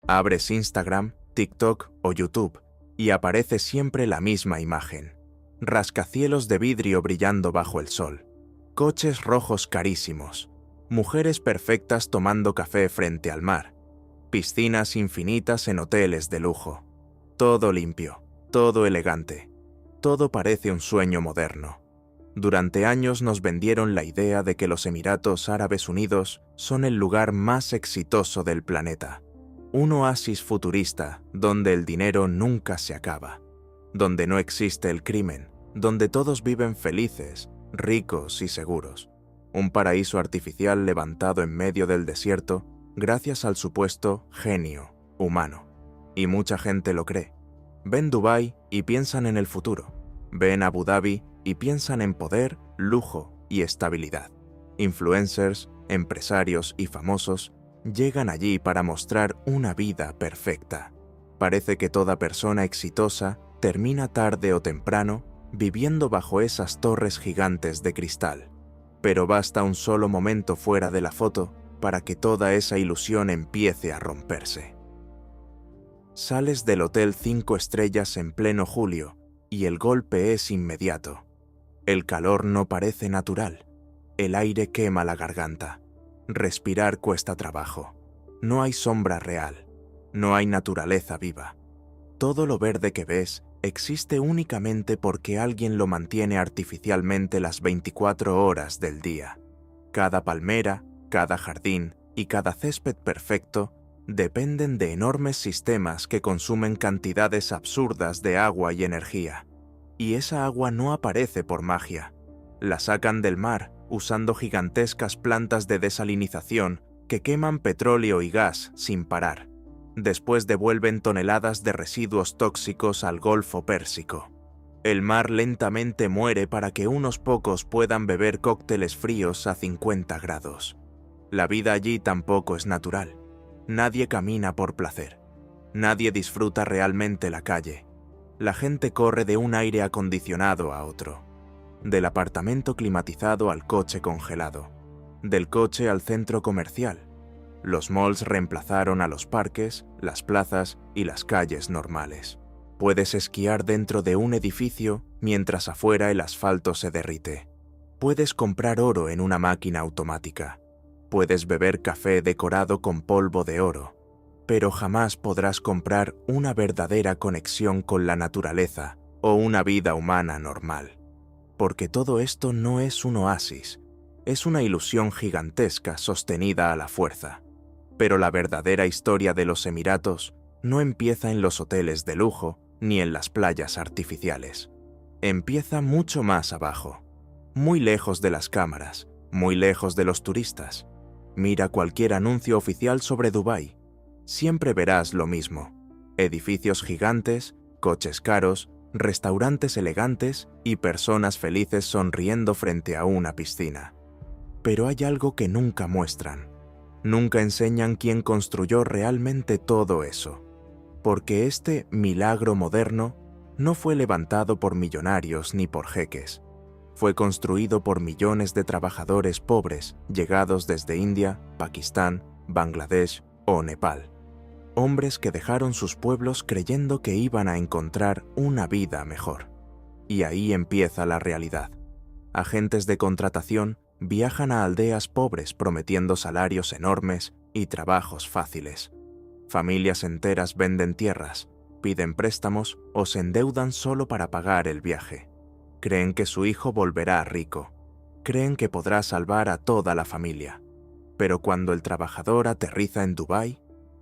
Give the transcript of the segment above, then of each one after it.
Abres Instagram, TikTok o YouTube y aparece siempre la misma imagen. Rascacielos de vidrio brillando bajo el sol. Coches rojos carísimos. Mujeres perfectas tomando café frente al mar. Piscinas infinitas en hoteles de lujo. Todo limpio, todo elegante. Todo parece un sueño moderno. Durante años nos vendieron la idea de que los Emiratos Árabes Unidos son el lugar más exitoso del planeta. Un oasis futurista donde el dinero nunca se acaba, donde no existe el crimen, donde todos viven felices, ricos y seguros. Un paraíso artificial levantado en medio del desierto gracias al supuesto genio humano. Y mucha gente lo cree. Ven Dubái y piensan en el futuro. Ven Abu Dhabi y piensan en poder, lujo y estabilidad. Influencers, empresarios y famosos llegan allí para mostrar una vida perfecta. Parece que toda persona exitosa termina tarde o temprano viviendo bajo esas torres gigantes de cristal. Pero basta un solo momento fuera de la foto para que toda esa ilusión empiece a romperse. Sales del Hotel 5 Estrellas en pleno julio y el golpe es inmediato. El calor no parece natural. El aire quema la garganta. Respirar cuesta trabajo. No hay sombra real. No hay naturaleza viva. Todo lo verde que ves existe únicamente porque alguien lo mantiene artificialmente las 24 horas del día. Cada palmera, cada jardín y cada césped perfecto dependen de enormes sistemas que consumen cantidades absurdas de agua y energía. Y esa agua no aparece por magia. La sacan del mar usando gigantescas plantas de desalinización que queman petróleo y gas sin parar. Después devuelven toneladas de residuos tóxicos al Golfo Pérsico. El mar lentamente muere para que unos pocos puedan beber cócteles fríos a 50 grados. La vida allí tampoco es natural. Nadie camina por placer. Nadie disfruta realmente la calle. La gente corre de un aire acondicionado a otro. Del apartamento climatizado al coche congelado. Del coche al centro comercial. Los malls reemplazaron a los parques, las plazas y las calles normales. Puedes esquiar dentro de un edificio mientras afuera el asfalto se derrite. Puedes comprar oro en una máquina automática. Puedes beber café decorado con polvo de oro. Pero jamás podrás comprar una verdadera conexión con la naturaleza o una vida humana normal. Porque todo esto no es un oasis, es una ilusión gigantesca sostenida a la fuerza. Pero la verdadera historia de los Emiratos no empieza en los hoteles de lujo ni en las playas artificiales. Empieza mucho más abajo, muy lejos de las cámaras, muy lejos de los turistas. Mira cualquier anuncio oficial sobre Dubái. Siempre verás lo mismo. Edificios gigantes, coches caros, restaurantes elegantes y personas felices sonriendo frente a una piscina. Pero hay algo que nunca muestran. Nunca enseñan quién construyó realmente todo eso. Porque este milagro moderno no fue levantado por millonarios ni por jeques. Fue construido por millones de trabajadores pobres llegados desde India, Pakistán, Bangladesh o Nepal. Hombres que dejaron sus pueblos creyendo que iban a encontrar una vida mejor. Y ahí empieza la realidad. Agentes de contratación viajan a aldeas pobres prometiendo salarios enormes y trabajos fáciles. Familias enteras venden tierras, piden préstamos o se endeudan solo para pagar el viaje. Creen que su hijo volverá rico. Creen que podrá salvar a toda la familia. Pero cuando el trabajador aterriza en Dubái,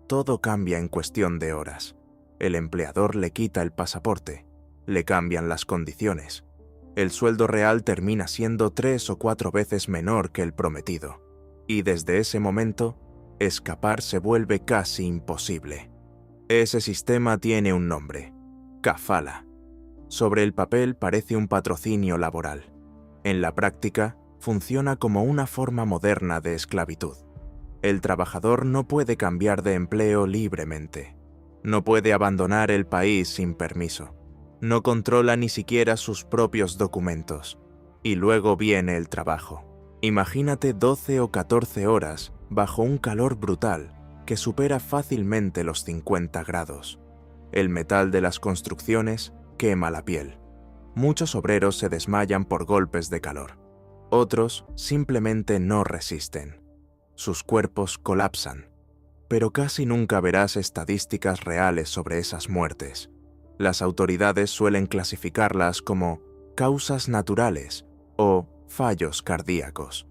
todo cambia en cuestión de horas. El empleador le quita el pasaporte, le cambian las condiciones. El sueldo real termina siendo 3 o 4 veces menor que el prometido. Y desde ese momento, escapar se vuelve casi imposible. Ese sistema tiene un nombre: kafala. Sobre el papel parece un patrocinio laboral. En la práctica, funciona como una forma moderna de esclavitud. El trabajador no puede cambiar de empleo libremente. No puede abandonar el país sin permiso. No controla ni siquiera sus propios documentos. Y luego viene el trabajo. Imagínate 12 o 14 horas bajo un calor brutal, que supera fácilmente los 50 grados. El metal de las construcciones quema la piel. Muchos obreros se desmayan por golpes de calor. Otros simplemente no resisten. Sus cuerpos colapsan. Pero casi nunca verás estadísticas reales sobre esas muertes. Las autoridades suelen clasificarlas como causas naturales o fallos cardíacos.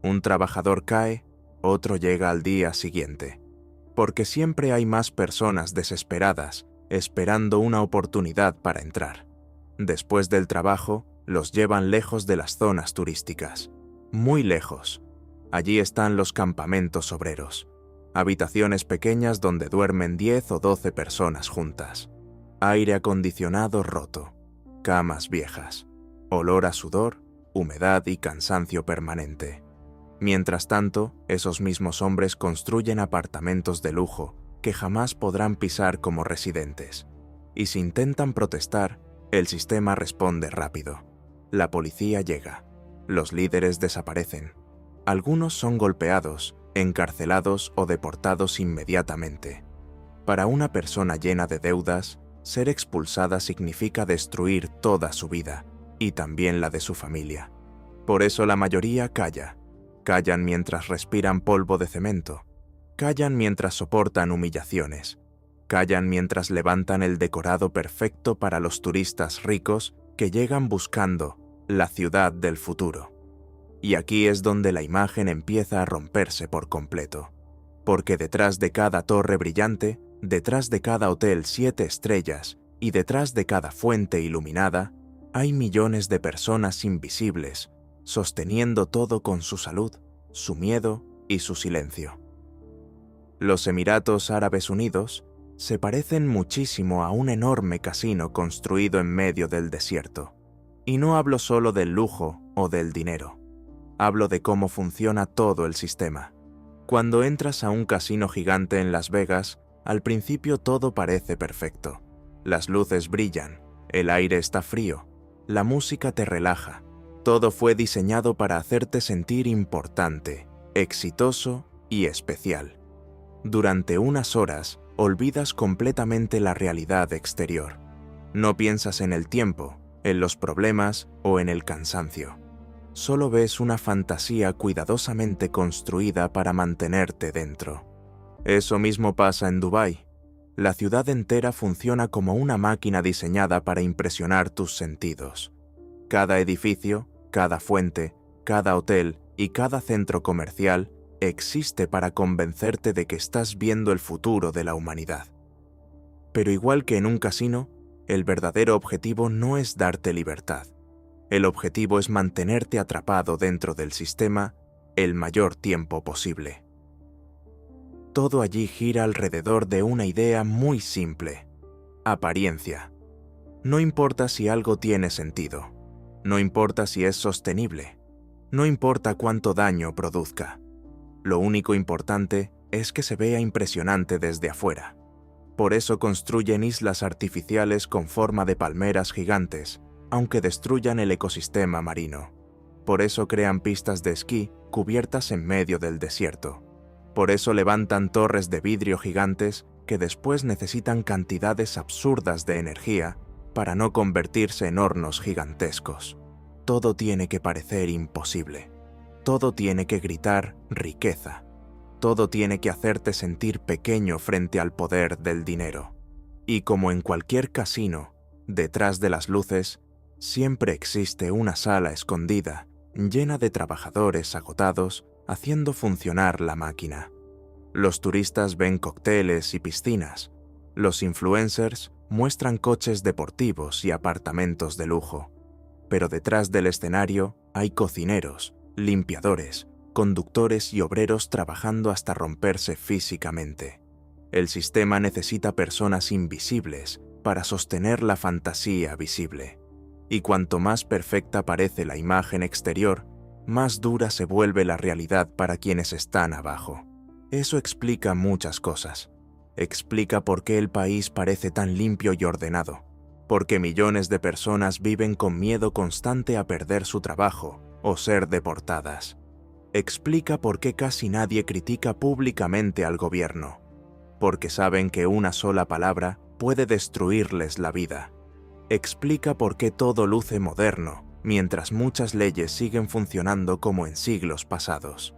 Un trabajador cae, otro llega al día siguiente. Porque siempre hay más personas desesperadas esperando una oportunidad para entrar. Después del trabajo, los llevan lejos de las zonas turísticas. Muy lejos. Allí están los campamentos obreros. Habitaciones pequeñas donde duermen 10 o 12 personas juntas. Aire acondicionado roto. Camas viejas. Olor a sudor, humedad y cansancio permanente. Mientras tanto, esos mismos hombres construyen apartamentos de lujo que jamás podrán pisar como residentes. Y si intentan protestar, el sistema responde rápido. La policía llega. Los líderes desaparecen. Algunos son golpeados, encarcelados o deportados inmediatamente. Para una persona llena de deudas, ser expulsada significa destruir toda su vida, y también la de su familia. Por eso la mayoría calla. Callan mientras respiran polvo de cemento. Callan mientras soportan humillaciones. Callan mientras levantan el decorado perfecto para los turistas ricos que llegan buscando la ciudad del futuro. Y aquí es donde la imagen empieza a romperse por completo. Porque detrás de cada torre brillante, detrás de cada hotel 7 estrellas y detrás de cada fuente iluminada, hay millones de personas invisibles, sosteniendo todo con su salud, su miedo y su silencio. Los Emiratos Árabes Unidos se parecen muchísimo a un enorme casino construido en medio del desierto. Y no hablo solo del lujo o del dinero. Hablo de cómo funciona todo el sistema. Cuando entras a un casino gigante en Las Vegas, al principio todo parece perfecto. Las luces brillan, el aire está frío, la música te relaja. Todo fue diseñado para hacerte sentir importante, exitoso y especial. Durante unas horas, olvidas completamente la realidad exterior. No piensas en el tiempo, en los problemas o en el cansancio. Solo ves una fantasía cuidadosamente construida para mantenerte dentro. Eso mismo pasa en Dubái. La ciudad entera funciona como una máquina diseñada para impresionar tus sentidos. Cada edificio, cada fuente, cada hotel y cada centro comercial existe para convencerte de que estás viendo el futuro de la humanidad. Pero igual que en un casino, el verdadero objetivo no es darte libertad. El objetivo es mantenerte atrapado dentro del sistema el mayor tiempo posible. Todo allí gira alrededor de una idea muy simple: apariencia. No importa si algo tiene sentido. No importa si es sostenible. No importa cuánto daño produzca. Lo único importante es que se vea impresionante desde afuera. Por eso construyen islas artificiales con forma de palmeras gigantes, aunque destruyan el ecosistema marino. Por eso crean pistas de esquí cubiertas en medio del desierto. Por eso levantan torres de vidrio gigantes que después necesitan cantidades absurdas de energía para no convertirse en hornos gigantescos. Todo tiene que parecer imposible. Todo tiene que gritar riqueza. Todo tiene que hacerte sentir pequeño frente al poder del dinero. Y como en cualquier casino, detrás de las luces, siempre existe una sala escondida, llena de trabajadores agotados, haciendo funcionar la máquina. Los turistas ven cócteles y piscinas. Los influencers muestran coches deportivos y apartamentos de lujo. Pero detrás del escenario hay cocineros, limpiadores, conductores y obreros trabajando hasta romperse físicamente. El sistema necesita personas invisibles para sostener la fantasía visible. Y cuanto más perfecta parece la imagen exterior, más dura se vuelve la realidad para quienes están abajo. Eso explica muchas cosas. Explica por qué el país parece tan limpio y ordenado, porque millones de personas viven con miedo constante a perder su trabajo o ser deportadas. Explica por qué casi nadie critica públicamente al gobierno. Porque saben que una sola palabra puede destruirles la vida. Explica por qué todo luce moderno, mientras muchas leyes siguen funcionando como en siglos pasados.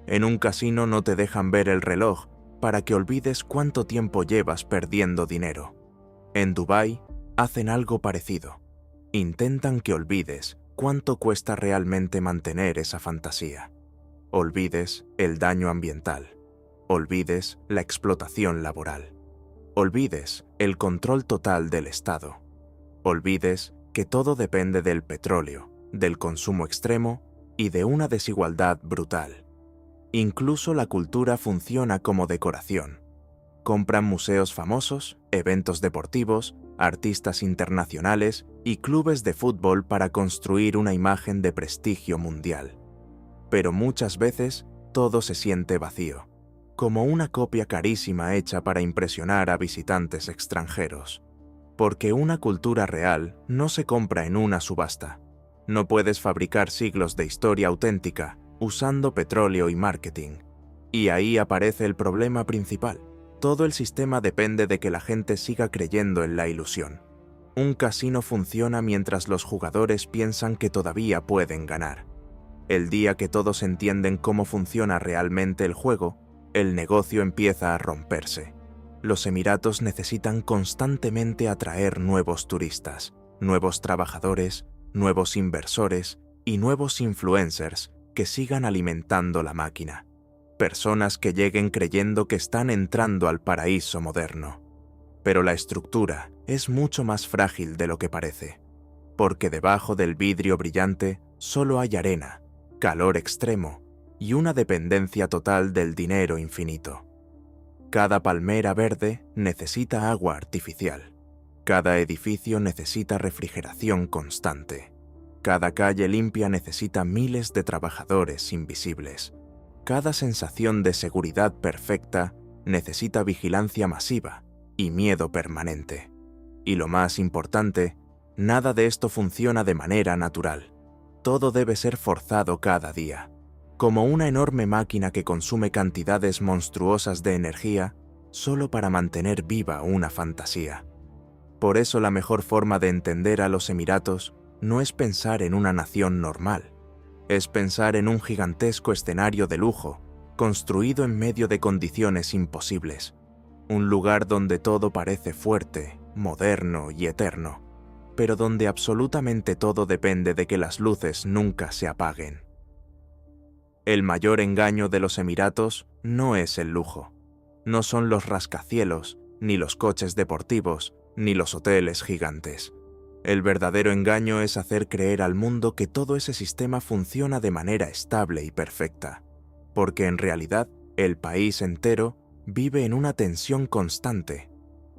En un casino no te dejan ver el reloj para que olvides cuánto tiempo llevas perdiendo dinero. En Dubái hacen algo parecido. Intentan que olvides cuánto cuesta realmente mantener esa fantasía. Olvides el daño ambiental. Olvides la explotación laboral. Olvides el control total del Estado. Olvides que todo depende del petróleo, del consumo extremo y de una desigualdad brutal. Incluso la cultura funciona como decoración. Compran museos famosos, eventos deportivos, artistas internacionales y clubes de fútbol para construir una imagen de prestigio mundial. Pero muchas veces todo se siente vacío, como una copia carísima hecha para impresionar a visitantes extranjeros. Porque una cultura real no se compra en una subasta. No puedes fabricar siglos de historia auténtica usando petróleo y marketing. Y ahí aparece el problema principal. Todo el sistema depende de que la gente siga creyendo en la ilusión. Un casino funciona mientras los jugadores piensan que todavía pueden ganar. El día que todos entienden cómo funciona realmente el juego, el negocio empieza a romperse. Los Emiratos necesitan constantemente atraer nuevos turistas, nuevos trabajadores, nuevos inversores y nuevos influencers que sigan alimentando la máquina. Personas que lleguen creyendo que están entrando al paraíso moderno. Pero la estructura es mucho más frágil de lo que parece, porque debajo del vidrio brillante solo hay arena, calor extremo y una dependencia total del dinero infinito. Cada palmera verde necesita agua artificial. Cada edificio necesita refrigeración constante. Cada calle limpia necesita miles de trabajadores invisibles. Cada sensación de seguridad perfecta necesita vigilancia masiva y miedo permanente. Y lo más importante, nada de esto funciona de manera natural. Todo debe ser forzado cada día. Como una enorme máquina que consume cantidades monstruosas de energía solo para mantener viva una fantasía. Por eso la mejor forma de entender a los Emiratos no es pensar en una nación normal, es pensar en un gigantesco escenario de lujo, construido en medio de condiciones imposibles, un lugar donde todo parece fuerte, moderno y eterno, pero donde absolutamente todo depende de que las luces nunca se apaguen. El mayor engaño de los Emiratos no es el lujo. No son los rascacielos, ni los coches deportivos, ni los hoteles gigantes. El verdadero engaño es hacer creer al mundo que todo ese sistema funciona de manera estable y perfecta, porque en realidad el país entero vive en una tensión constante.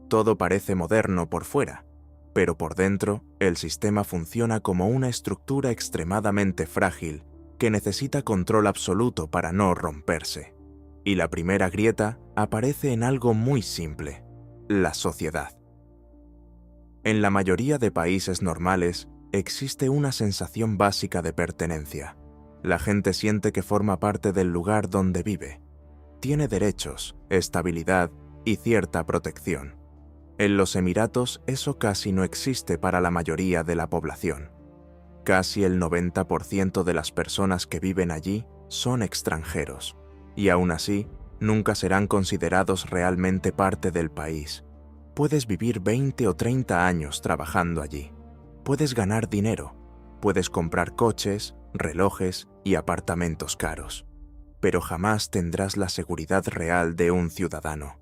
Todo parece moderno por fuera, pero por dentro el sistema funciona como una estructura extremadamente frágil que necesita control absoluto para no romperse. Y la primera grieta aparece en algo muy simple: la sociedad. En la mayoría de países normales existe una sensación básica de pertenencia. La gente siente que forma parte del lugar donde vive. Tiene derechos, estabilidad y cierta protección. En los Emiratos eso casi no existe para la mayoría de la población. Casi el 90% de las personas que viven allí son extranjeros, y aún así nunca serán considerados realmente parte del país. Puedes vivir 20 o 30 años trabajando allí. Puedes ganar dinero. Puedes comprar coches, relojes y apartamentos caros. Pero jamás tendrás la seguridad real de un ciudadano.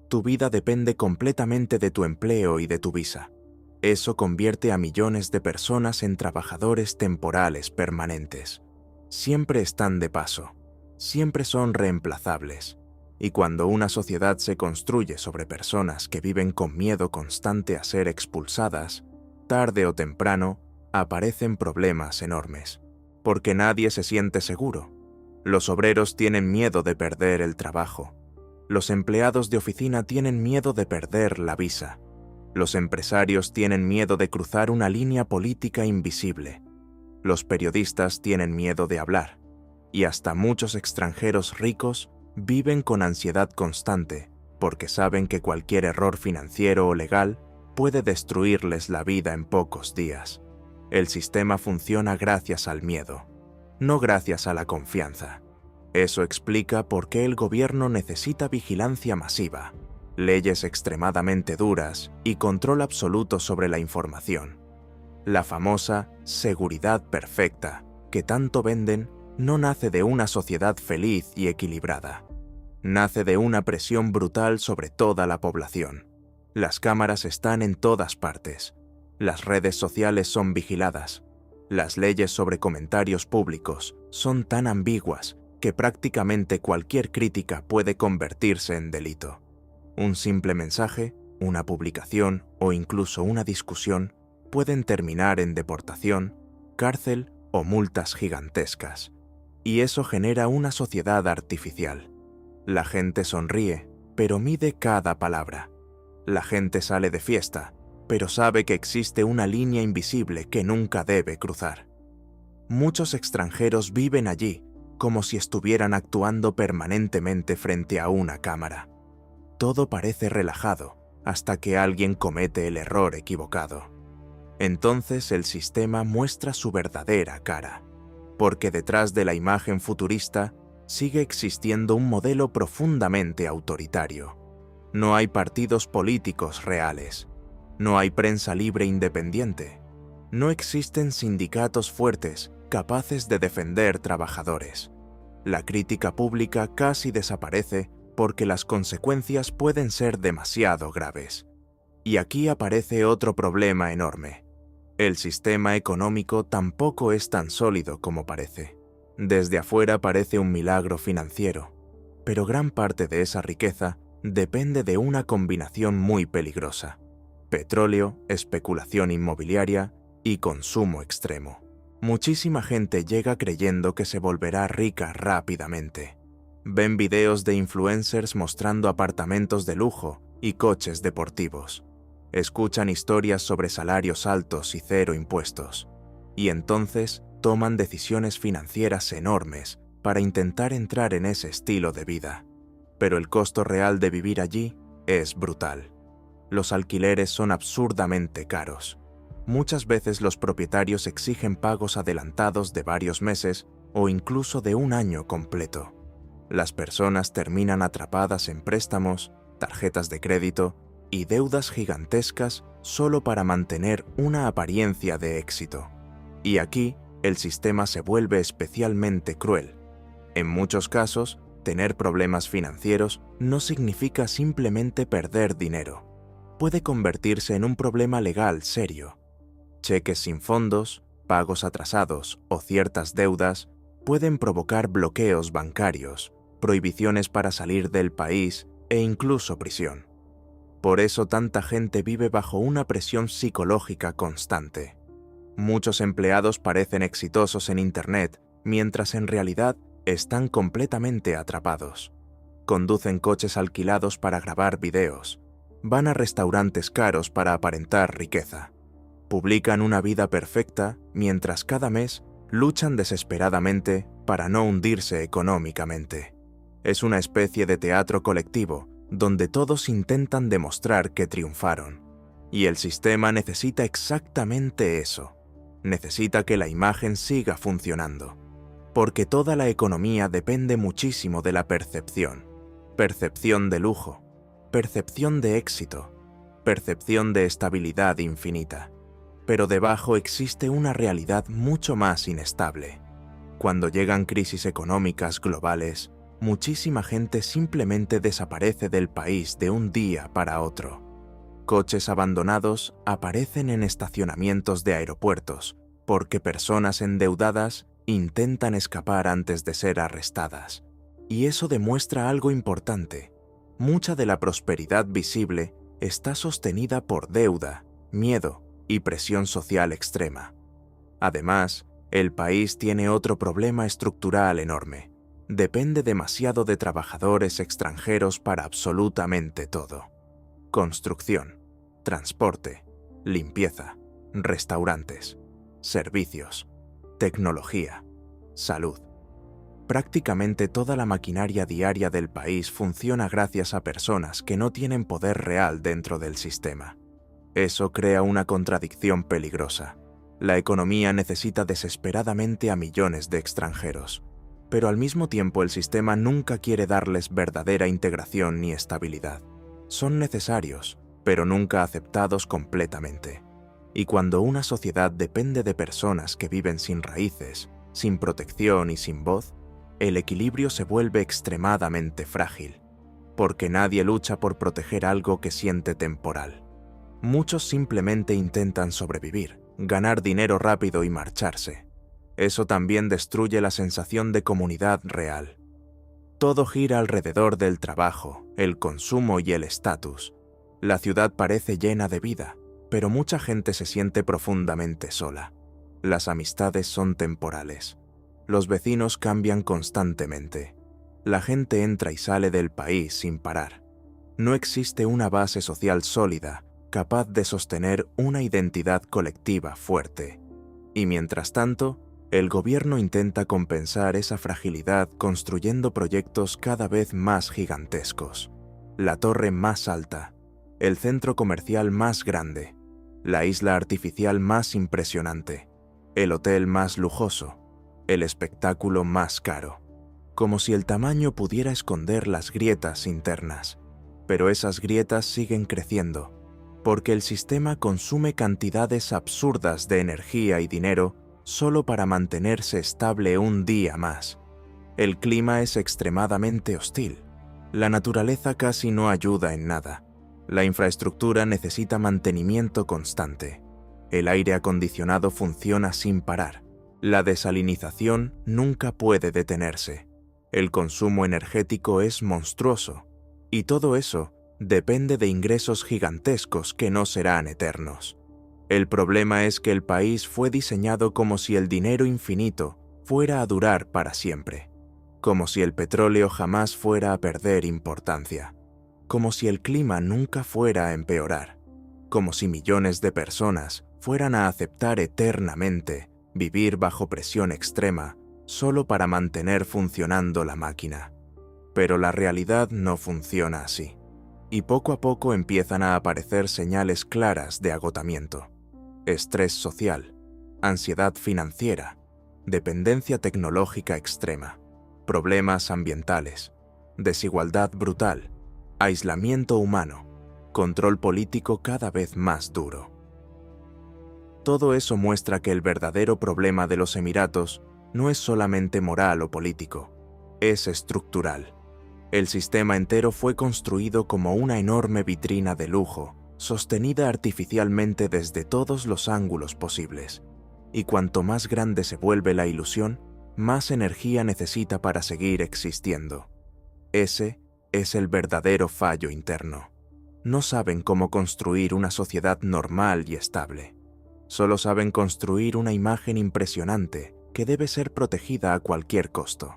Tu vida depende completamente de tu empleo y de tu visa. Eso convierte a millones de personas en trabajadores temporales permanentes. Siempre están de paso. Siempre son reemplazables. Y cuando una sociedad se construye sobre personas que viven con miedo constante a ser expulsadas, tarde o temprano aparecen problemas enormes, porque nadie se siente seguro. Los obreros tienen miedo de perder el trabajo. Los empleados de oficina tienen miedo de perder la visa. Los empresarios tienen miedo de cruzar una línea política invisible. Los periodistas tienen miedo de hablar. Y hasta muchos extranjeros ricos viven con ansiedad constante porque saben que cualquier error financiero o legal puede destruirles la vida en pocos días. El sistema funciona gracias al miedo, no gracias a la confianza. Eso explica por qué el gobierno necesita vigilancia masiva, leyes extremadamente duras y control absoluto sobre la información. La famosa seguridad perfecta que tanto venden no nace de una sociedad feliz y equilibrada. Nace de una presión brutal sobre toda la población. Las cámaras están en todas partes. Las redes sociales son vigiladas. Las leyes sobre comentarios públicos son tan ambiguas que prácticamente cualquier crítica puede convertirse en delito. Un simple mensaje, una publicación o incluso una discusión pueden terminar en deportación, cárcel o multas gigantescas. Y eso genera una sociedad artificial. La gente sonríe, pero mide cada palabra. La gente sale de fiesta, pero sabe que existe una línea invisible que nunca debe cruzar. Muchos extranjeros viven allí como si estuvieran actuando permanentemente frente a una cámara. Todo parece relajado hasta que alguien comete el error equivocado. Entonces el sistema muestra su verdadera cara, porque detrás de la imagen futurista sigue existiendo un modelo profundamente autoritario. No hay partidos políticos reales, no hay prensa libre independiente, no existen sindicatos fuertes capaces de defender trabajadores. La crítica pública casi desaparece porque las consecuencias pueden ser demasiado graves. Y aquí aparece otro problema enorme. El sistema económico tampoco es tan sólido como parece. Desde afuera parece un milagro financiero, pero gran parte de esa riqueza depende de una combinación muy peligrosa: petróleo, especulación inmobiliaria y consumo extremo. Muchísima gente llega creyendo que se volverá rica rápidamente. Ven videos de influencers mostrando apartamentos de lujo y coches deportivos. Escuchan historias sobre salarios altos y cero impuestos. Y entonces toman decisiones financieras enormes para intentar entrar en ese estilo de vida. Pero el costo real de vivir allí es brutal. Los alquileres son absurdamente caros. Muchas veces los propietarios exigen pagos adelantados de varios meses o incluso de un año completo. Las personas terminan atrapadas en préstamos, tarjetas de crédito y deudas gigantescas solo para mantener una apariencia de éxito. Y aquí, el sistema se vuelve especialmente cruel. En muchos casos, tener problemas financieros no significa simplemente perder dinero. Puede convertirse en un problema legal serio. Cheques sin fondos, pagos atrasados o ciertas deudas pueden provocar bloqueos bancarios, prohibiciones para salir del país e incluso prisión. Por eso tanta gente vive bajo una presión psicológica constante. Muchos empleados parecen exitosos en Internet, mientras en realidad están completamente atrapados. Conducen coches alquilados para grabar videos. Van a restaurantes caros para aparentar riqueza. Publican una vida perfecta, mientras cada mes luchan desesperadamente para no hundirse económicamente. Es una especie de teatro colectivo donde todos intentan demostrar que triunfaron. Y el sistema necesita exactamente eso. Necesita que la imagen siga funcionando. Porque toda la economía depende muchísimo de la percepción. Percepción de lujo, percepción de éxito, percepción de estabilidad infinita. Pero debajo existe una realidad mucho más inestable. Cuando llegan crisis económicas globales, muchísima gente simplemente desaparece del país de un día para otro. Coches abandonados aparecen en estacionamientos de aeropuertos porque personas endeudadas intentan escapar antes de ser arrestadas. Y eso demuestra algo importante. Mucha de la prosperidad visible está sostenida por deuda, miedo y presión social extrema. Además, el país tiene otro problema estructural enorme. Depende demasiado de trabajadores extranjeros para absolutamente todo. Construcción, transporte, limpieza, restaurantes, servicios, tecnología, salud. Prácticamente toda la maquinaria diaria del país funciona gracias a personas que no tienen poder real dentro del sistema. Eso crea una contradicción peligrosa. La economía necesita desesperadamente a millones de extranjeros, pero al mismo tiempo el sistema nunca quiere darles verdadera integración ni estabilidad. Son necesarios, pero nunca aceptados completamente. Y cuando una sociedad depende de personas que viven sin raíces, sin protección y sin voz, el equilibrio se vuelve extremadamente frágil, porque nadie lucha por proteger algo que siente temporal. Muchos simplemente intentan sobrevivir, ganar dinero rápido y marcharse. Eso también destruye la sensación de comunidad real. Todo gira alrededor del trabajo, el consumo y el estatus. La ciudad parece llena de vida, pero mucha gente se siente profundamente sola. Las amistades son temporales. Los vecinos cambian constantemente. La gente entra y sale del país sin parar. No existe una base social sólida capaz de sostener una identidad colectiva fuerte. Y mientras tanto, el gobierno intenta compensar esa fragilidad construyendo proyectos cada vez más gigantescos. La torre más alta, el centro comercial más grande, la isla artificial más impresionante, el hotel más lujoso, el espectáculo más caro, como si el tamaño pudiera esconder las grietas internas. Pero esas grietas siguen creciendo, porque el sistema consume cantidades absurdas de energía y dinero solo para mantenerse estable un día más. El clima es extremadamente hostil. La naturaleza casi no ayuda en nada. La infraestructura necesita mantenimiento constante. El aire acondicionado funciona sin parar. La desalinización nunca puede detenerse. El consumo energético es monstruoso. Y todo eso depende de ingresos gigantescos que no serán eternos. El problema es que el país fue diseñado como si el dinero infinito fuera a durar para siempre. Como si el petróleo jamás fuera a perder importancia. Como si el clima nunca fuera a empeorar. Como si millones de personas fueran a aceptar eternamente vivir bajo presión extrema solo para mantener funcionando la máquina. Pero la realidad no funciona así. Y poco a poco empiezan a aparecer señales claras de agotamiento. Estrés social, ansiedad financiera, dependencia tecnológica extrema, problemas ambientales, desigualdad brutal, aislamiento humano, control político cada vez más duro. Todo eso muestra que el verdadero problema de los Emiratos no es solamente moral o político, es estructural. El sistema entero fue construido como una enorme vitrina de lujo, sostenida artificialmente desde todos los ángulos posibles. Y cuanto más grande se vuelve la ilusión, más energía necesita para seguir existiendo. Ese es el verdadero fallo interno. No saben cómo construir una sociedad normal y estable. Solo saben construir una imagen impresionante que debe ser protegida a cualquier costo.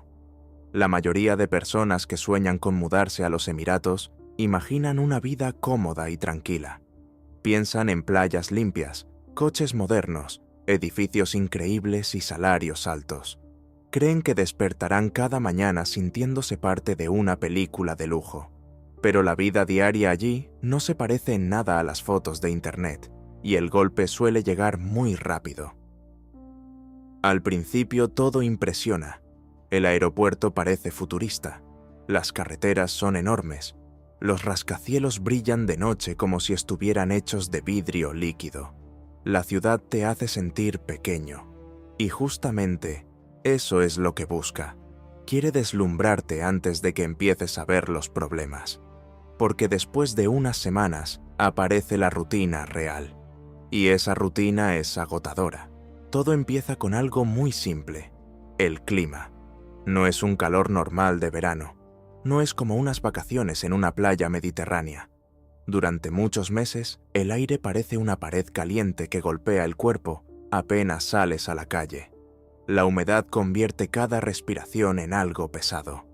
La mayoría de personas que sueñan con mudarse a los Emiratos imaginan una vida cómoda y tranquila. Piensan en playas limpias, coches modernos, edificios increíbles y salarios altos. Creen que despertarán cada mañana sintiéndose parte de una película de lujo. Pero la vida diaria allí no se parece en nada a las fotos de internet, y el golpe suele llegar muy rápido. Al principio todo impresiona. El aeropuerto parece futurista. Las carreteras son enormes. Los rascacielos brillan de noche como si estuvieran hechos de vidrio líquido. La ciudad te hace sentir pequeño. Y justamente eso es lo que busca. Quiere deslumbrarte antes de que empieces a ver los problemas. Porque después de unas semanas aparece la rutina real. Y esa rutina es agotadora. Todo empieza con algo muy simple: el clima. No es un calor normal de verano. No es como unas vacaciones en una playa mediterránea. Durante muchos meses, el aire parece una pared caliente que golpea el cuerpo apenas sales a la calle. La humedad convierte cada respiración en algo pesado.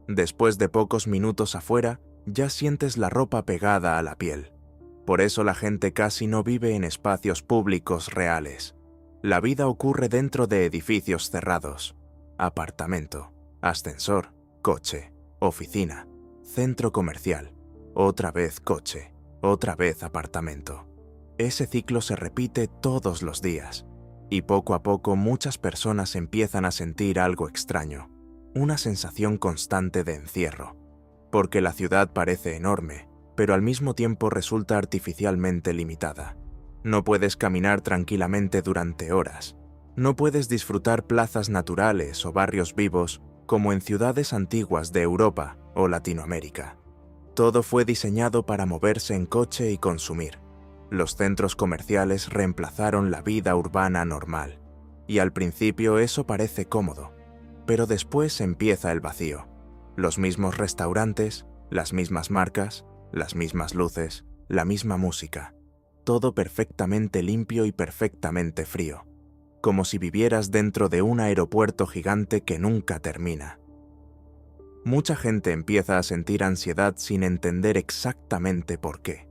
Después de pocos minutos afuera, ya sientes la ropa pegada a la piel. Por eso la gente casi no vive en espacios públicos reales. La vida ocurre dentro de edificios cerrados. Apartamento. Ascensor, coche, oficina, centro comercial, otra vez coche, otra vez apartamento. Ese ciclo se repite todos los días, y poco a poco muchas personas empiezan a sentir algo extraño, una sensación constante de encierro, porque la ciudad parece enorme, pero al mismo tiempo resulta artificialmente limitada. No puedes caminar tranquilamente durante horas, no puedes disfrutar plazas naturales o barrios vivos como en ciudades antiguas de Europa o Latinoamérica. Todo fue diseñado para moverse en coche y consumir. Los centros comerciales reemplazaron la vida urbana normal, y al principio eso parece cómodo, pero después empieza el vacío. Los mismos restaurantes, las mismas marcas, las mismas luces, la misma música, todo perfectamente limpio y perfectamente frío, como si vivieras dentro de un aeropuerto gigante que nunca termina. Mucha gente empieza a sentir ansiedad sin entender exactamente por qué.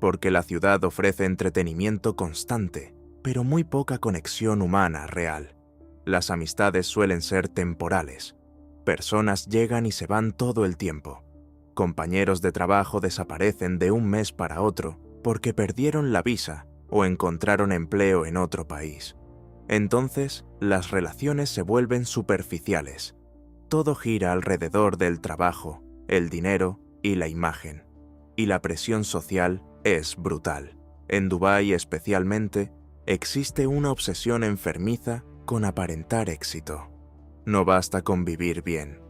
Porque la ciudad ofrece entretenimiento constante, pero muy poca conexión humana real. Las amistades suelen ser temporales. Personas llegan y se van todo el tiempo. Compañeros de trabajo desaparecen de un mes para otro porque perdieron la visa o encontraron empleo en otro país. Entonces, las relaciones se vuelven superficiales. Todo gira alrededor del trabajo, el dinero y la imagen. Y la presión social es brutal. En Dubái especialmente, existe una obsesión enfermiza con aparentar éxito. No basta con vivir bien.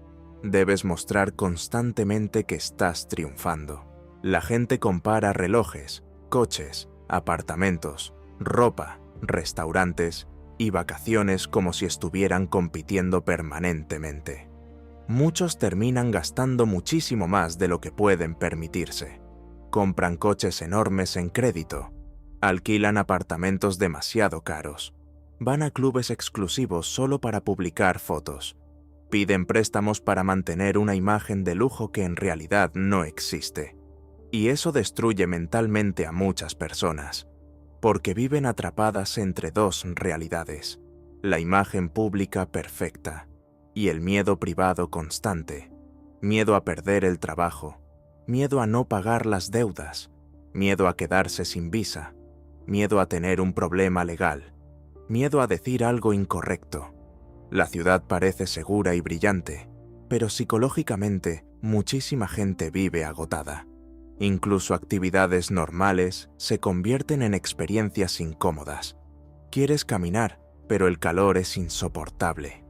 Debes mostrar constantemente que estás triunfando. La gente compara relojes, coches, apartamentos, ropa, restaurantes y vacaciones como si estuvieran compitiendo permanentemente. Muchos terminan gastando muchísimo más de lo que pueden permitirse. Compran coches enormes en crédito, alquilan apartamentos demasiado caros, van a clubes exclusivos solo para publicar fotos, piden préstamos para mantener una imagen de lujo que en realidad no existe. Y eso destruye mentalmente a muchas personas, porque viven atrapadas entre dos realidades: la imagen pública perfecta y el miedo privado constante, miedo a perder el trabajo, miedo a no pagar las deudas, miedo a quedarse sin visa, miedo a tener un problema legal, miedo a decir algo incorrecto. La ciudad parece segura y brillante, pero psicológicamente muchísima gente vive agotada. Incluso actividades normales se convierten en experiencias incómodas. Quieres caminar, pero el calor es insoportable.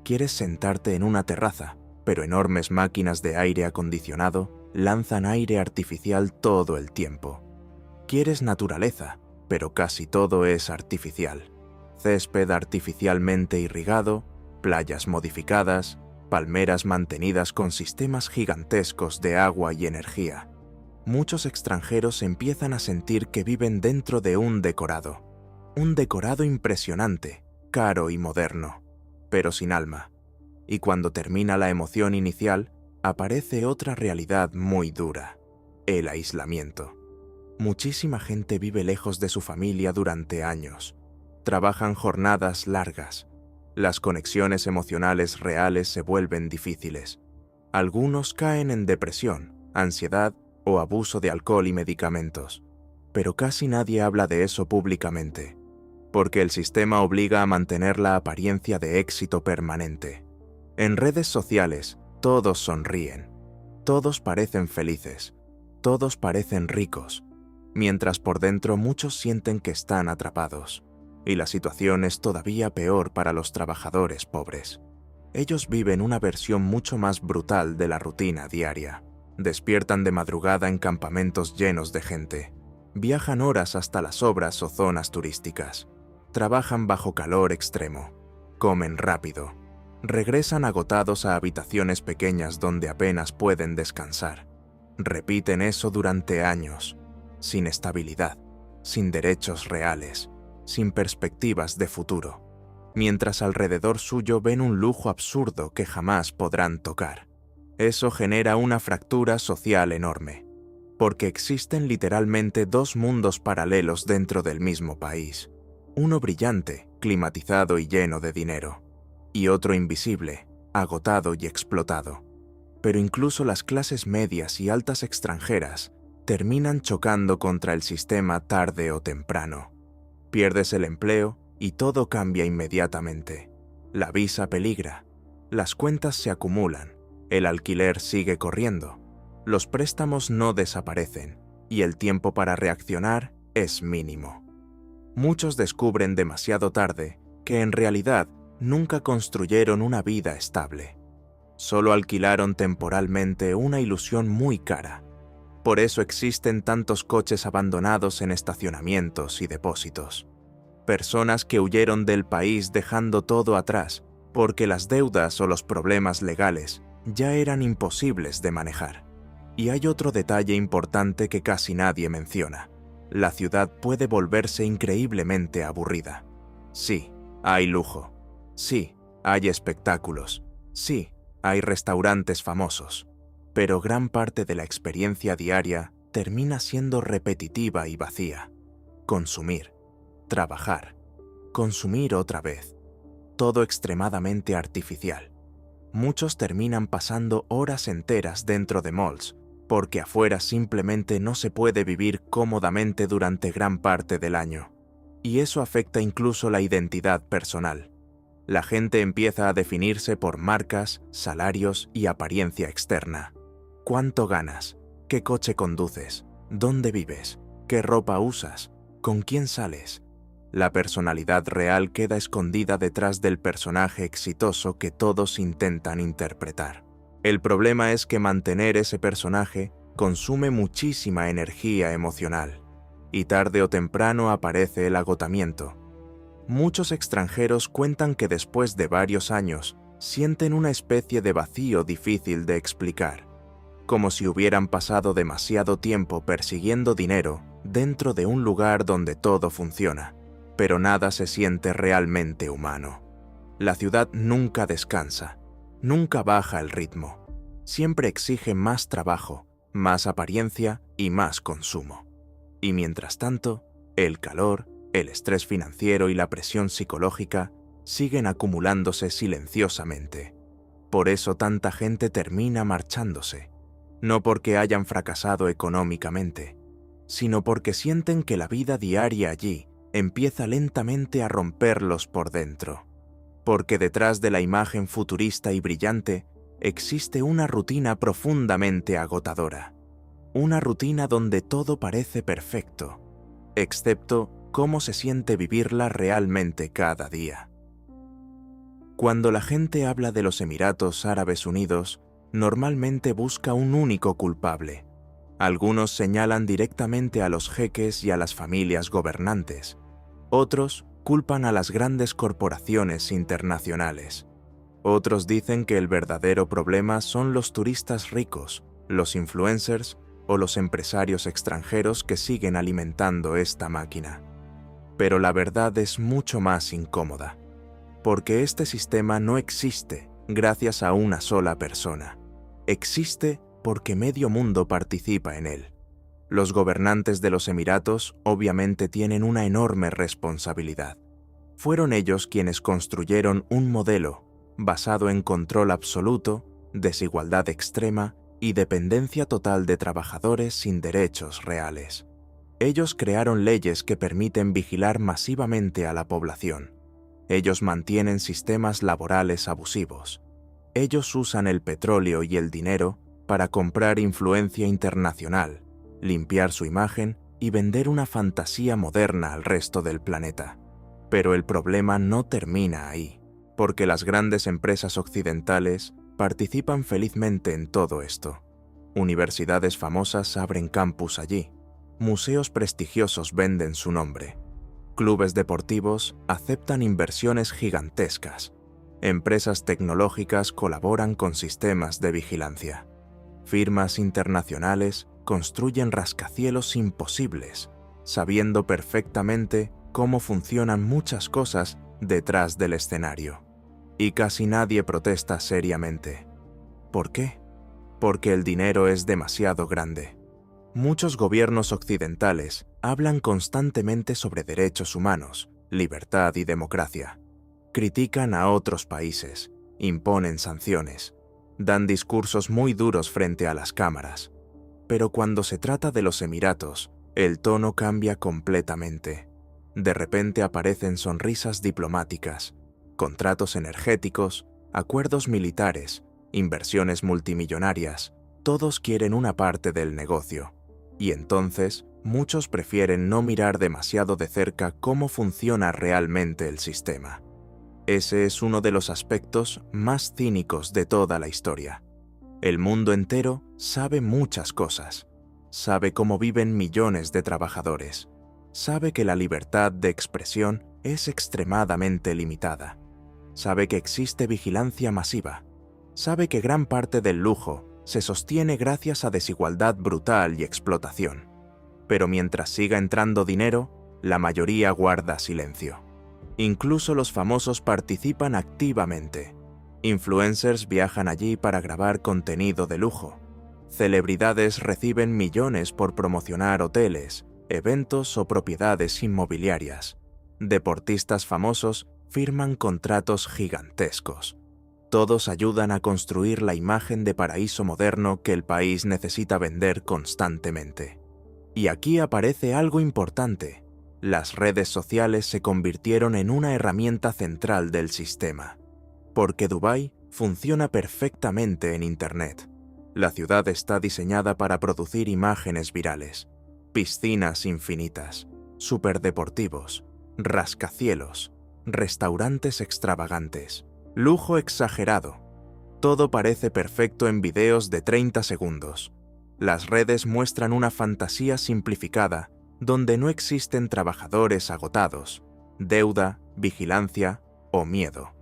Quieres sentarte en una terraza, pero enormes máquinas de aire acondicionado lanzan aire artificial todo el tiempo. Quieres naturaleza, pero casi todo es artificial. Césped artificialmente irrigado, playas modificadas, palmeras mantenidas con sistemas gigantescos de agua y energía. Muchos extranjeros empiezan a sentir que viven dentro de un decorado impresionante, caro y moderno, pero sin alma. Y cuando termina la emoción inicial, aparece otra realidad muy dura: el aislamiento. Muchísima gente vive lejos de su familia durante años. Trabajan jornadas largas. Las conexiones emocionales reales se vuelven difíciles. Algunos caen en depresión, ansiedad o abuso de alcohol y medicamentos. Pero casi nadie habla de eso públicamente, porque el sistema obliga a mantener la apariencia de éxito permanente. En redes sociales, todos sonríen, todos parecen felices, todos parecen ricos, mientras por dentro muchos sienten que están atrapados. Y la situación es todavía peor para los trabajadores pobres. Ellos viven una versión mucho más brutal de la rutina diaria. Despiertan de madrugada en campamentos llenos de gente. Viajan horas hasta las obras o zonas turísticas. Trabajan bajo calor extremo. Comen rápido. Regresan agotados a habitaciones pequeñas donde apenas pueden descansar. Repiten eso durante años, sin estabilidad, sin derechos reales, sin perspectivas de futuro, mientras alrededor suyo ven un lujo absurdo que jamás podrán tocar. Eso genera una fractura social enorme, porque existen literalmente dos mundos paralelos dentro del mismo país. Uno brillante, climatizado y lleno de dinero, y otro invisible, agotado y explotado. Pero incluso las clases medias y altas extranjeras terminan chocando contra el sistema tarde o temprano. Pierdes el empleo y todo cambia inmediatamente. La visa peligra, las cuentas se acumulan, el alquiler sigue corriendo, los préstamos no desaparecen y el tiempo para reaccionar es mínimo. Muchos descubren demasiado tarde que en realidad nunca construyeron una vida estable. Solo alquilaron temporalmente una ilusión muy cara. Por eso existen tantos coches abandonados en estacionamientos y depósitos. Personas que huyeron del país dejando todo atrás porque las deudas o los problemas legales ya eran imposibles de manejar. Y hay otro detalle importante que casi nadie menciona. La ciudad puede volverse increíblemente aburrida. Sí, hay lujo. Sí, hay espectáculos. Sí, hay restaurantes famosos. Pero gran parte de la experiencia diaria termina siendo repetitiva y vacía. Consumir, trabajar, consumir otra vez. Todo extremadamente artificial. Muchos terminan pasando horas enteras dentro de malls, porque afuera simplemente no se puede vivir cómodamente durante gran parte del año. Y eso afecta incluso la identidad personal. La gente empieza a definirse por marcas, salarios y apariencia externa. ¿Cuánto ganas? ¿Qué coche conduces? ¿Dónde vives? ¿Qué ropa usas? ¿Con quién sales? La personalidad real queda escondida detrás del personaje exitoso que todos intentan interpretar. El problema es que mantener ese personaje consume muchísima energía emocional, y tarde o temprano aparece el agotamiento. Muchos extranjeros cuentan que después de varios años sienten una especie de vacío difícil de explicar, como si hubieran pasado demasiado tiempo persiguiendo dinero dentro de un lugar donde todo funciona, pero nada se siente realmente humano. La ciudad nunca descansa, nunca baja el ritmo, siempre exige más trabajo, más apariencia y más consumo. Y mientras tanto, el calor, el estrés financiero y la presión psicológica siguen acumulándose silenciosamente. Por eso tanta gente termina marchándose, no porque hayan fracasado económicamente, sino porque sienten que la vida diaria allí empieza lentamente a romperlos por dentro. Porque detrás de la imagen futurista y brillante existe una rutina profundamente agotadora. Una rutina donde todo parece perfecto, excepto cómo se siente vivirla realmente cada día. Cuando la gente habla de los Emiratos Árabes Unidos, normalmente busca un único culpable. Algunos señalan directamente a los jeques y a las familias gobernantes. Otros culpan a las grandes corporaciones internacionales. Otros dicen que el verdadero problema son los turistas ricos, los influencers o los empresarios extranjeros que siguen alimentando esta máquina. Pero la verdad es mucho más incómoda, porque este sistema no existe gracias a una sola persona. Existe porque medio mundo participa en él. Los gobernantes de los Emiratos obviamente tienen una enorme responsabilidad. Fueron ellos quienes construyeron un modelo basado en control absoluto, desigualdad extrema y dependencia total de trabajadores sin derechos reales. Ellos crearon leyes que permiten vigilar masivamente a la población. Ellos mantienen sistemas laborales abusivos. Ellos usan el petróleo y el dinero para comprar influencia internacional, limpiar su imagen y vender una fantasía moderna al resto del planeta. Pero el problema no termina ahí, porque las grandes empresas occidentales participan felizmente en todo esto. Universidades famosas abren campus allí, museos prestigiosos venden su nombre, clubes deportivos aceptan inversiones gigantescas, empresas tecnológicas colaboran con sistemas de vigilancia, firmas internacionales construyen rascacielos imposibles, sabiendo perfectamente cómo funcionan muchas cosas detrás del escenario. Y casi nadie protesta seriamente. ¿Por qué? Porque el dinero es demasiado grande. Muchos gobiernos occidentales hablan constantemente sobre derechos humanos, libertad y democracia. Critican a otros países, imponen sanciones, dan discursos muy duros frente a las cámaras. Pero cuando se trata de los Emiratos, el tono cambia completamente. De repente aparecen sonrisas diplomáticas, contratos energéticos, acuerdos militares, inversiones multimillonarias. Todos quieren una parte del negocio. Y entonces, muchos prefieren no mirar demasiado de cerca cómo funciona realmente el sistema. Ese es uno de los aspectos más cínicos de toda la historia. El mundo entero sabe muchas cosas. Sabe cómo viven millones de trabajadores. Sabe que la libertad de expresión es extremadamente limitada. Sabe que existe vigilancia masiva. Sabe que gran parte del lujo se sostiene gracias a desigualdad brutal y explotación. Pero mientras siga entrando dinero, la mayoría guarda silencio. Incluso los famosos participan activamente. Influencers viajan allí para grabar contenido de lujo. Celebridades reciben millones por promocionar hoteles, eventos o propiedades inmobiliarias. Deportistas famosos firman contratos gigantescos. Todos ayudan a construir la imagen de paraíso moderno que el país necesita vender constantemente. Y aquí aparece algo importante. Las redes sociales se convirtieron en una herramienta central del sistema. Porque Dubái funciona perfectamente en Internet. La ciudad está diseñada para producir imágenes virales, piscinas infinitas, superdeportivos, rascacielos, restaurantes extravagantes, lujo exagerado. Todo parece perfecto en videos de 30 segundos. Las redes muestran una fantasía simplificada donde no existen trabajadores agotados, deuda, vigilancia o miedo.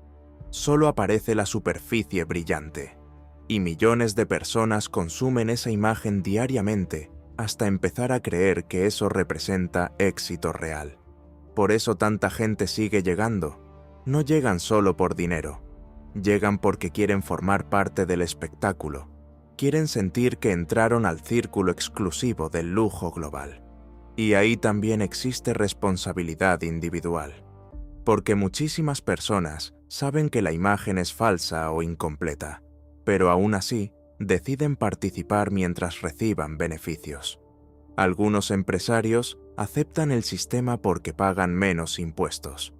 Solo aparece la superficie brillante. Y millones de personas consumen esa imagen diariamente hasta empezar a creer que eso representa éxito real. Por eso tanta gente sigue llegando. No llegan solo por dinero. Llegan porque quieren formar parte del espectáculo. Quieren sentir que entraron al círculo exclusivo del lujo global. Y ahí también existe responsabilidad individual. Porque muchísimas personas saben que la imagen es falsa o incompleta, pero aún así deciden participar mientras reciban beneficios. Algunos empresarios aceptan el sistema porque pagan menos impuestos.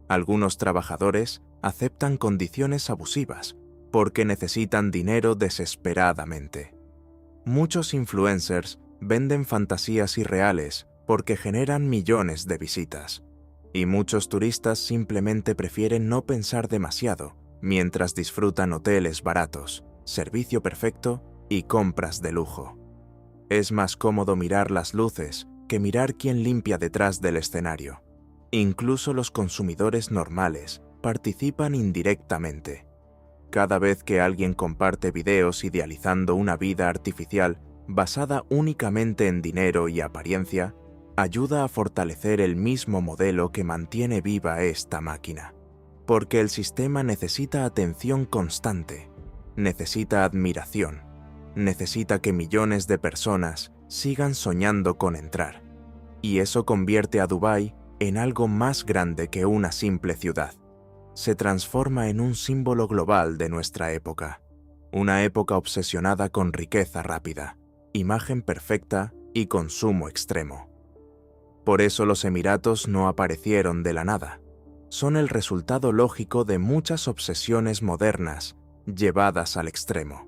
Algunos trabajadores aceptan condiciones abusivas porque necesitan dinero desesperadamente. Muchos influencers venden fantasías irreales porque generan millones de visitas. Y muchos turistas simplemente prefieren no pensar demasiado mientras disfrutan hoteles baratos, servicio perfecto y compras de lujo. Es más cómodo mirar las luces que mirar quién limpia detrás del escenario. Incluso los consumidores normales participan indirectamente. Cada vez que alguien comparte videos idealizando una vida artificial basada únicamente en dinero y apariencia, ayuda a fortalecer el mismo modelo que mantiene viva esta máquina. Porque el sistema necesita atención constante, necesita admiración, necesita que millones de personas sigan soñando con entrar. Y eso convierte a Dubái en algo más grande que una simple ciudad. Se transforma en un símbolo global de nuestra época. Una época obsesionada con riqueza rápida, imagen perfecta y consumo extremo. Por eso los Emiratos no aparecieron de la nada. Son el resultado lógico de muchas obsesiones modernas llevadas al extremo.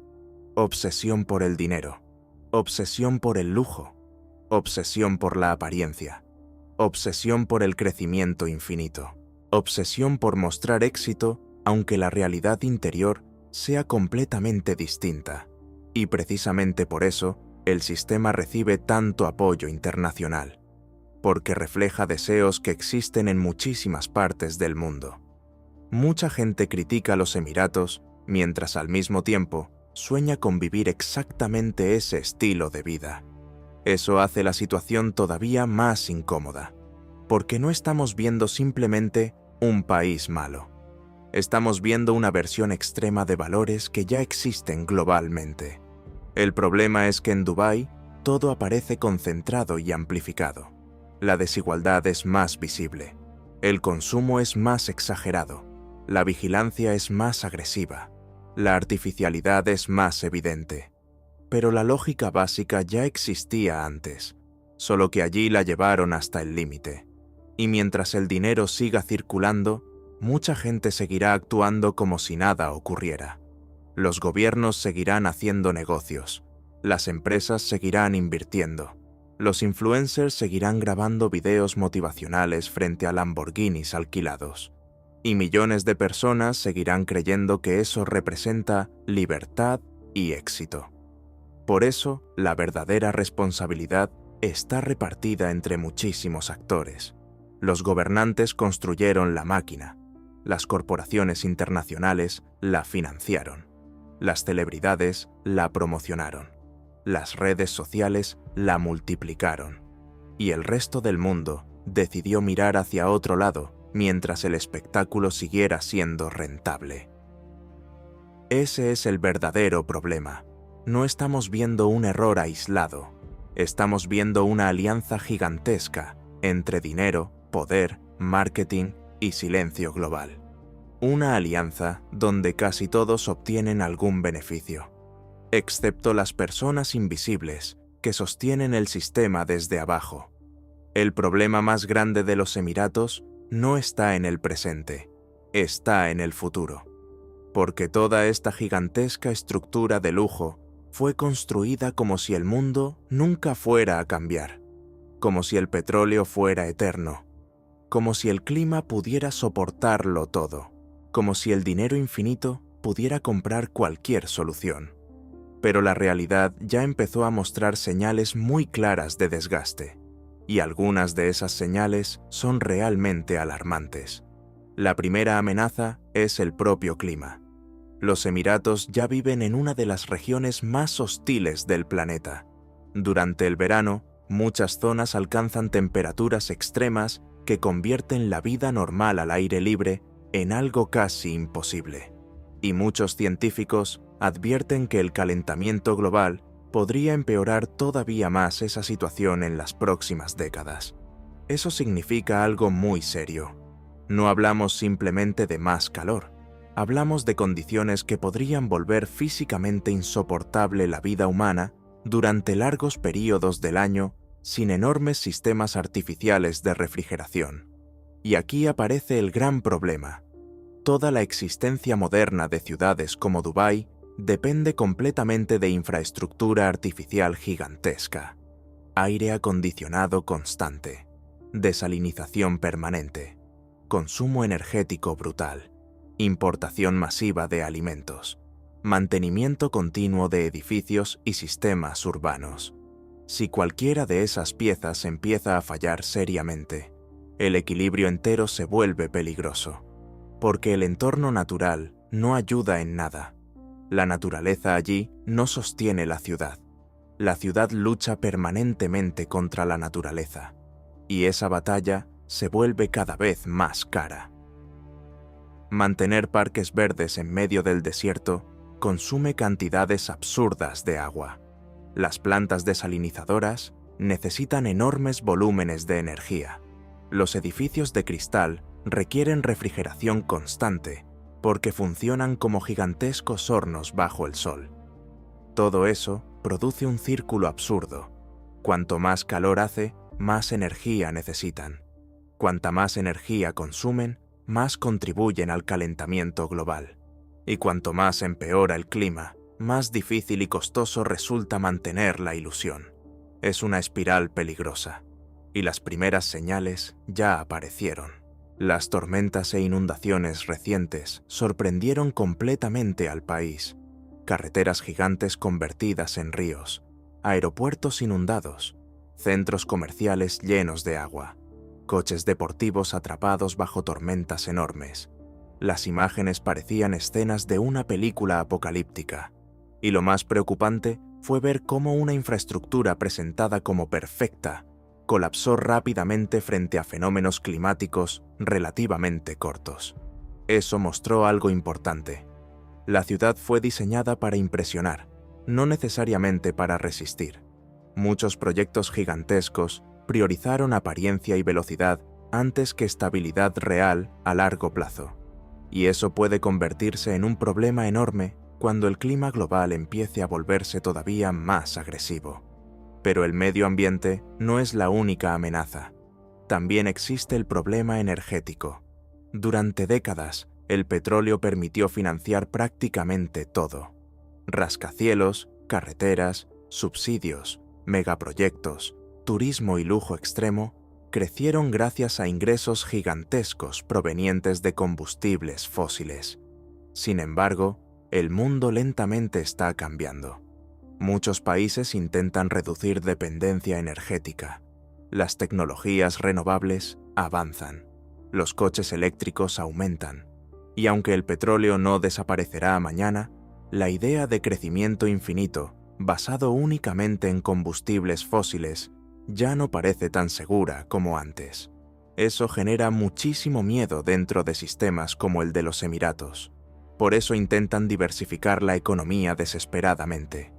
Obsesión por el dinero, obsesión por el lujo, obsesión por la apariencia, obsesión por el crecimiento infinito, obsesión por mostrar éxito aunque la realidad interior sea completamente distinta. Y precisamente por eso, el sistema recibe tanto apoyo internacional. Porque refleja deseos que existen en muchísimas partes del mundo. Mucha gente critica a los Emiratos, mientras al mismo tiempo sueña con vivir exactamente ese estilo de vida. Eso hace la situación todavía más incómoda, porque no estamos viendo simplemente un país malo. Estamos viendo una versión extrema de valores que ya existen globalmente. El problema es que en Dubái todo aparece concentrado y amplificado. La desigualdad es más visible, el consumo es más exagerado, La vigilancia es más agresiva. La artificialidad es más evidente. Pero la lógica básica ya existía antes, solo que allí la llevaron hasta el límite. Y mientras el dinero siga circulando, mucha gente seguirá actuando como si nada ocurriera. Los gobiernos seguirán haciendo negocios. Las empresas seguirán invirtiendo. Los influencers seguirán grabando videos motivacionales frente a Lamborghinis alquilados. Y millones de personas seguirán creyendo que eso representa libertad y éxito. Por eso, la verdadera responsabilidad está repartida entre muchísimos actores. Los gobernantes construyeron la máquina. Las corporaciones internacionales la financiaron. Las celebridades la promocionaron. Las redes sociales la multiplicaron. Y el resto del mundo decidió mirar hacia otro lado mientras el espectáculo siguiera siendo rentable. Ese es el verdadero problema. No estamos viendo un error aislado. Estamos viendo una alianza gigantesca entre dinero, poder, marketing y silencio global. Una alianza donde casi todos obtienen algún beneficio, excepto las personas invisibles que sostienen el sistema desde abajo. El problema más grande de los Emiratos no está en el presente, está en el futuro, porque toda esta gigantesca estructura de lujo fue construida como si el mundo nunca fuera a cambiar, como si el petróleo fuera eterno, como si el clima pudiera soportarlo todo, como si el dinero infinito pudiera comprar cualquier solución. Pero la realidad ya empezó a mostrar señales muy claras de desgaste, y algunas de esas señales son realmente alarmantes. La primera amenaza es el propio clima. Los Emiratos ya viven en una de las regiones más hostiles del planeta. Durante el verano, muchas zonas alcanzan temperaturas extremas que convierten la vida normal al aire libre en algo casi imposible. Y muchos científicos advierten que el calentamiento global podría empeorar todavía más esa situación en las próximas décadas. Eso significa algo muy serio. No hablamos simplemente de más calor. Hablamos de condiciones que podrían volver físicamente insoportable la vida humana durante largos períodos del año sin enormes sistemas artificiales de refrigeración. Y aquí aparece el gran problema. Toda la existencia moderna de ciudades como Dubái depende completamente de infraestructura artificial gigantesca. Aire acondicionado constante, desalinización permanente, consumo energético brutal, importación masiva de alimentos, mantenimiento continuo de edificios y sistemas urbanos. Si cualquiera de esas piezas empieza a fallar seriamente, el equilibrio entero se vuelve peligroso, porque el entorno natural no ayuda en nada. La naturaleza allí no sostiene la ciudad. La ciudad lucha permanentemente contra la naturaleza, y esa batalla se vuelve cada vez más cara. Mantener parques verdes en medio del desierto consume cantidades absurdas de agua. Las plantas desalinizadoras necesitan enormes volúmenes de energía. Los edificios de cristal requieren refrigeración constante porque funcionan como gigantescos hornos bajo el sol. Todo eso produce un círculo absurdo. Cuanto más calor hace, más energía necesitan. Cuanta más energía consumen, más contribuyen al calentamiento global. Y cuanto más empeora el clima, más difícil y costoso resulta mantener la ilusión. Es una espiral peligrosa. Y las primeras señales ya aparecieron. Las tormentas e inundaciones recientes sorprendieron completamente al país. Carreteras gigantes convertidas en ríos, aeropuertos inundados, centros comerciales llenos de agua, coches deportivos atrapados bajo tormentas enormes. Las imágenes parecían escenas de una película apocalíptica, y lo más preocupante fue ver cómo una infraestructura presentada como perfecta colapsó rápidamente frente a fenómenos climáticos relativamente cortos. Eso mostró algo importante. La ciudad fue diseñada para impresionar, no necesariamente para resistir. Muchos proyectos gigantescos priorizaron apariencia y velocidad antes que estabilidad real a largo plazo. y eso puede convertirse en un problema enorme cuando el clima global empiece a volverse todavía más agresivo. Pero el medio ambiente no es la única amenaza. También existe el problema energético. Durante décadas, el petróleo permitió financiar prácticamente todo. Rascacielos, carreteras, subsidios, megaproyectos, turismo y lujo extremo crecieron gracias a ingresos gigantescos provenientes de combustibles fósiles. Sin embargo, el mundo lentamente está cambiando. Muchos países intentan reducir dependencia energética. Las tecnologías renovables avanzan. Los coches eléctricos aumentan. Y aunque el petróleo no desaparecerá mañana, la idea de crecimiento infinito, basado únicamente en combustibles fósiles, ya no parece tan segura como antes. Eso genera muchísimo miedo dentro de sistemas como el de los Emiratos. Por eso intentan diversificar la economía desesperadamente.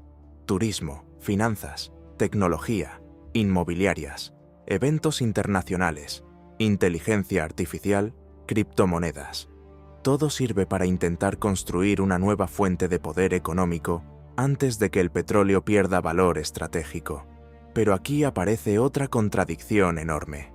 Turismo, finanzas, tecnología, inmobiliarias, eventos internacionales, inteligencia artificial, criptomonedas. Todo sirve para intentar construir una nueva fuente de poder económico antes de que el petróleo pierda valor estratégico. Pero aquí aparece otra contradicción enorme.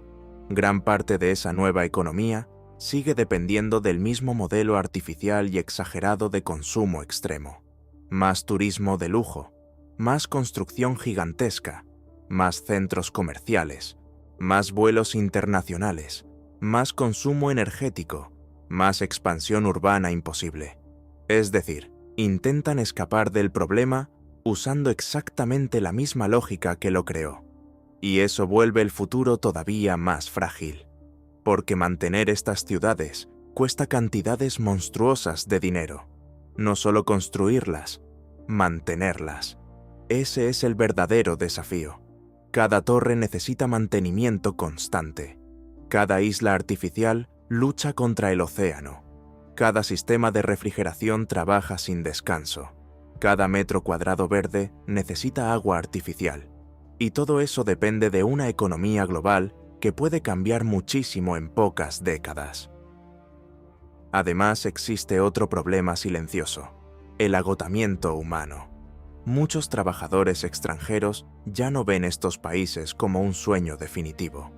Gran parte de esa nueva economía sigue dependiendo del mismo modelo artificial y exagerado de consumo extremo. Más turismo de lujo, más construcción gigantesca, más centros comerciales, más vuelos internacionales, más consumo energético, más expansión urbana imposible. Es decir, intentan escapar del problema usando exactamente la misma lógica que lo creó. Y eso vuelve el futuro todavía más frágil, porque mantener estas ciudades cuesta cantidades monstruosas de dinero. No solo construirlas, mantenerlas. Ese es el verdadero desafío. Cada torre necesita mantenimiento constante. Cada isla artificial lucha contra el océano. Cada sistema de refrigeración trabaja sin descanso. Cada metro cuadrado verde necesita agua artificial. Y todo eso depende de una economía global que puede cambiar muchísimo en pocas décadas. Además, existe otro problema silencioso: el agotamiento humano. Muchos trabajadores extranjeros ya no ven estos países como un sueño definitivo.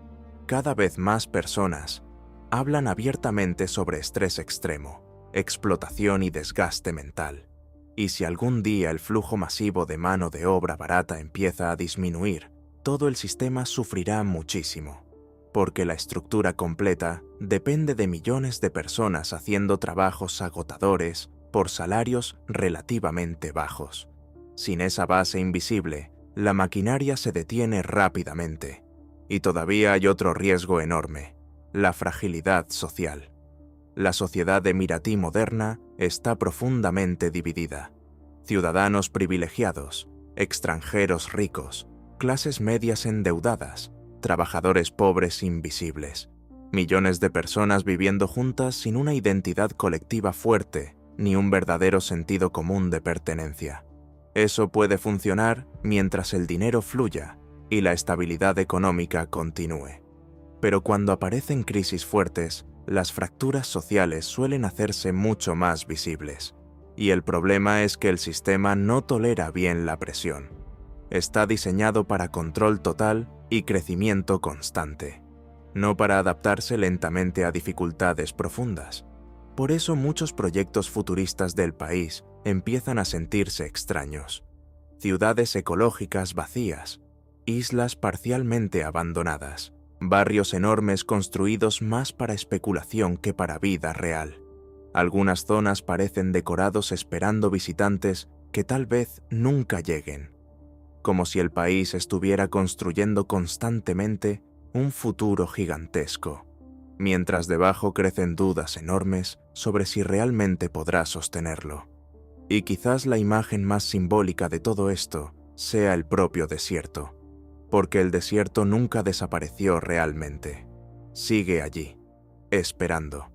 Cada vez más personas hablan abiertamente sobre estrés extremo, explotación y desgaste mental. Y si algún día el flujo masivo de mano de obra barata empieza a disminuir, todo el sistema sufrirá muchísimo, porque la estructura completa depende de millones de personas haciendo trabajos agotadores por salarios relativamente bajos. Sin esa base invisible, la maquinaria se detiene rápidamente. Y todavía hay otro riesgo enorme: la fragilidad social. La sociedad emiratí moderna está profundamente dividida. Ciudadanos privilegiados, extranjeros ricos, clases medias endeudadas, trabajadores pobres invisibles. Millones de personas viviendo juntas sin una identidad colectiva fuerte ni un verdadero sentido común de pertenencia. Eso puede funcionar mientras el dinero fluya y la estabilidad económica continúe. Pero cuando aparecen crisis fuertes, las fracturas sociales suelen hacerse mucho más visibles. Y el problema es que el sistema no tolera bien la presión. Está diseñado para control total y crecimiento constante, no para adaptarse lentamente a dificultades profundas. Por eso muchos proyectos futuristas del país empiezan a sentirse extraños. Ciudades ecológicas vacías, islas parcialmente abandonadas, barrios enormes construidos más para especulación que para vida real. Algunas zonas parecen decorados esperando visitantes que tal vez nunca lleguen, como si el país estuviera construyendo constantemente un futuro gigantesco, mientras debajo crecen dudas enormes sobre si realmente podrá sostenerlo. Y quizás la imagen más simbólica de todo esto sea el propio desierto, porque el desierto nunca desapareció realmente. Sigue allí, esperando.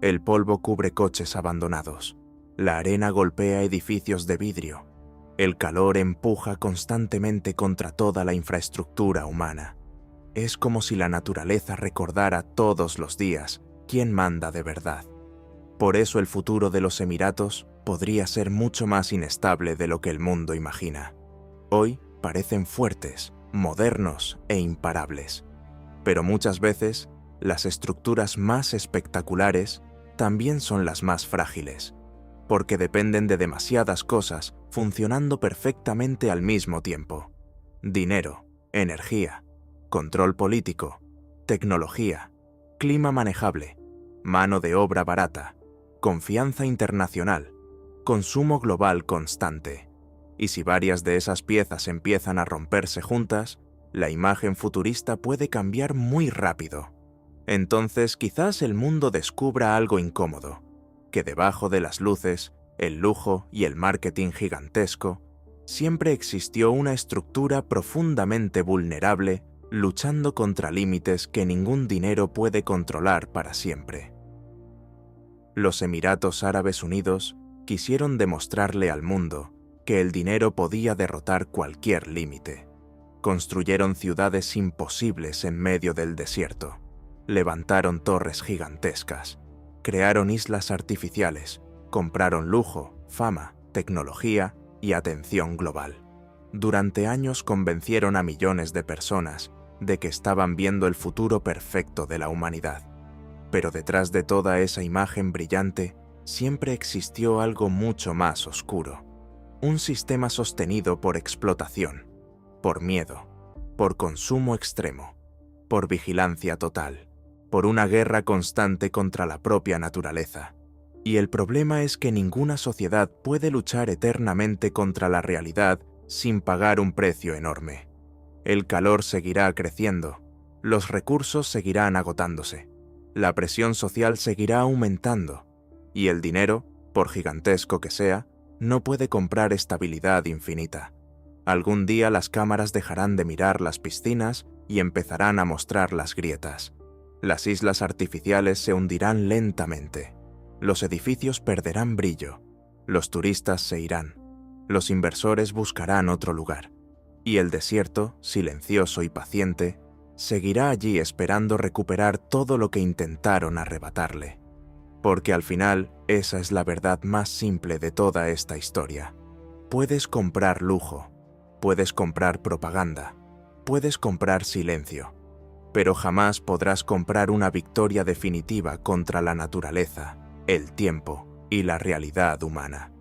El polvo cubre coches abandonados. La arena golpea edificios de vidrio. El calor empuja constantemente contra toda la infraestructura humana. Es como si la naturaleza recordara todos los días quién manda de verdad. Por eso el futuro de los Emiratos podría ser mucho más inestable de lo que el mundo imagina. Hoy parecen fuertes, modernos e imparables. Pero muchas veces, las estructuras más espectaculares también son las más frágiles, porque dependen de demasiadas cosas funcionando perfectamente al mismo tiempo. Dinero, energía, control político, tecnología, clima manejable, mano de obra barata, confianza internacional, consumo global constante. Y si varias de esas piezas empiezan a romperse juntas, la imagen futurista puede cambiar muy rápido. Entonces quizás el mundo descubra algo incómodo, que debajo de las luces, el lujo y el marketing gigantesco, siempre existió una estructura profundamente vulnerable luchando contra límites que ningún dinero puede controlar para siempre. Los Emiratos Árabes Unidos quisieron demostrarle al mundo que el dinero podía derrotar cualquier límite. Construyeron ciudades imposibles en medio del desierto, levantaron torres gigantescas, crearon islas artificiales, compraron lujo, fama, tecnología y atención global. Durante años convencieron a millones de personas de que estaban viendo el futuro perfecto de la humanidad. Pero detrás de toda esa imagen brillante siempre existió algo mucho más oscuro. Un sistema sostenido por explotación, por miedo, por consumo extremo, por vigilancia total, por una guerra constante contra la propia naturaleza. Y el problema es que ninguna sociedad puede luchar eternamente contra la realidad sin pagar un precio enorme. El calor seguirá creciendo, los recursos seguirán agotándose, la presión social seguirá aumentando, y el dinero, por gigantesco que sea, no puede comprar estabilidad infinita. Algún día las cámaras dejarán de mirar las piscinas y empezarán a mostrar las grietas. Las islas artificiales se hundirán lentamente. Los edificios perderán brillo. Los turistas se irán. Los inversores buscarán otro lugar. Y el desierto, silencioso y paciente, seguirá allí esperando recuperar todo lo que intentaron arrebatarle. Porque al final, esa es la verdad más simple de toda esta historia. Puedes comprar lujo, puedes comprar propaganda, puedes comprar silencio, pero jamás podrás comprar una victoria definitiva contra la naturaleza, el tiempo y la realidad humana.